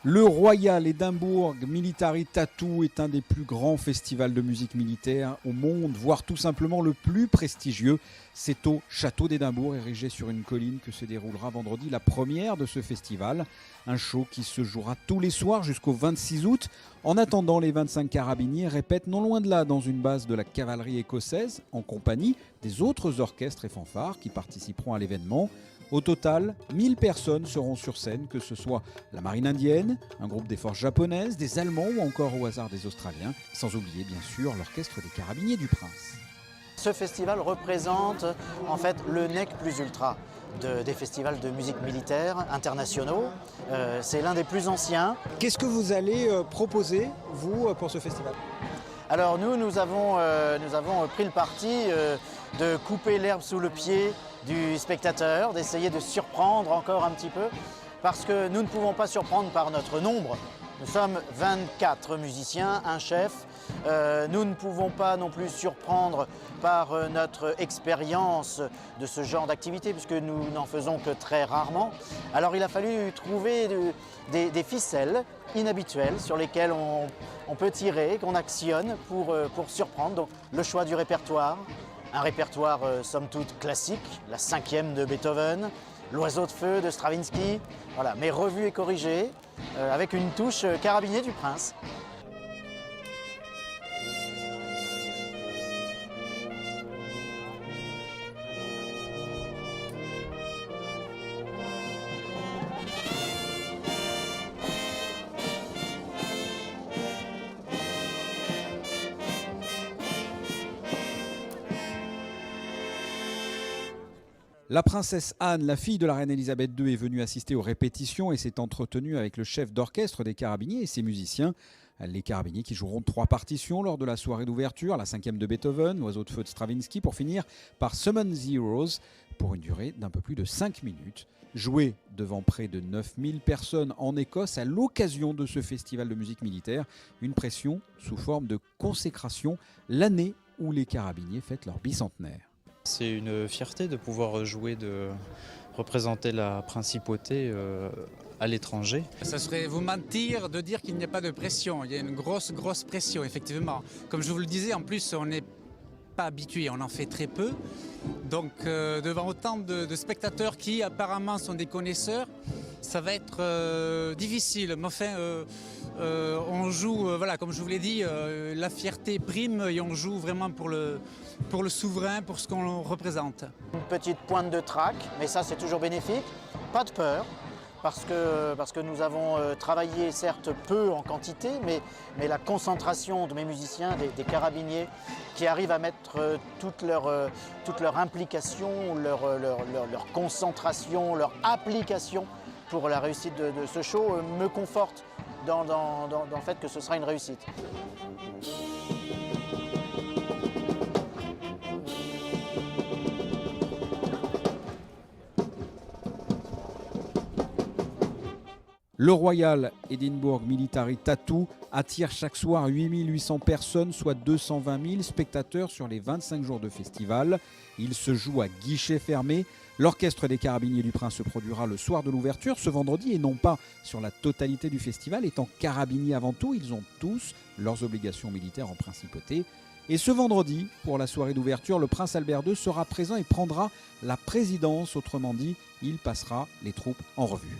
Le Royal Edinburgh Military Tattoo est un des plus grands festivals de musique militaire au monde, voire tout simplement le plus prestigieux. C'est au château d'Édimbourg, érigé sur une colline, que se déroulera vendredi la première de ce festival. Un show qui se jouera tous les soirs jusqu'au 26 août. En attendant, les 25 carabiniers répètent non loin de là dans une base de la cavalerie écossaise, en compagnie des autres orchestres et fanfares qui participeront à l'événement. Au total, 1000 personnes seront sur scène, que ce soit la marine indienne, un groupe des forces japonaises, des Allemands ou encore au hasard des Australiens, sans oublier bien sûr l'orchestre des carabiniers du Prince. Ce festival représente en fait le nec plus ultra des festivals de musique militaire internationaux. C'est l'un des plus anciens. Qu'est-ce que vous allez proposer, vous, pour ce festival ? Alors nous avons pris le parti de couper l'herbe sous le pied du spectateur, d'essayer de surprendre encore un petit peu, parce que nous ne pouvons pas surprendre par notre nombre. Nous sommes 24 musiciens, un chef. Nous ne pouvons pas non plus surprendre par notre expérience de ce genre d'activité, puisque nous n'en faisons que très rarement. Alors il a fallu trouver des ficelles inhabituelles sur lesquelles on peut tirer, qu'on actionne pour surprendre. Donc le choix du répertoire, un répertoire somme toute classique, la 5e de Beethoven, l'Oiseau de feu de Stravinsky, voilà, mais revu et corrigé avec une touche carabinier du Prince. La princesse Anne, la fille de la reine Elisabeth II, est venue assister aux répétitions et s'est entretenue avec le chef d'orchestre des carabiniers et ses musiciens. Les carabiniers qui joueront 3 partitions lors de la soirée d'ouverture, la 5e de Beethoven, l'Oiseau de feu de Stravinsky, pour finir par Summon the Heroes, pour une durée d'un peu plus de 5 minutes. Joué devant près de 9000 personnes en Écosse à l'occasion de ce festival de musique militaire, une pression sous forme de consécration, l'année où les carabiniers fêtent leur bicentenaire. C'est une fierté de pouvoir jouer, de représenter la principauté à l'étranger. Ça serait vous mentir de dire qu'il n'y a pas de pression. Il y a une grosse pression, effectivement. Comme je vous le disais, en plus, on n'est pas habitué, on en fait très peu. Donc, devant autant de spectateurs qui apparemment sont des connaisseurs, ça va être difficile. Mais enfin, on joue, voilà, comme je vous l'ai dit, la fierté prime et on joue vraiment pour le souverain, pour ce qu'on représente. Une petite pointe de trac, mais ça c'est toujours bénéfique. Pas de peur, parce que nous avons travaillé certes peu en quantité, mais la concentration de mes musiciens, des carabiniers, qui arrivent à mettre toute leur implication, leur concentration, leur application pour la réussite de ce show, me conforte dans le fait que ce sera une réussite. Le Royal Edinburgh Military Tattoo attire chaque soir 8800 personnes, soit 220 000 spectateurs sur les 25 jours de festival. Il se joue à guichet fermé. L'orchestre des carabiniers du Prince se produira le soir de l'ouverture, ce vendredi, et non pas sur la totalité du festival. Étant carabiniers avant tout, ils ont tous leurs obligations militaires en principauté. Et ce vendredi, pour la soirée d'ouverture, le prince Albert II sera présent et prendra la présidence. Autrement dit, il passera les troupes en revue.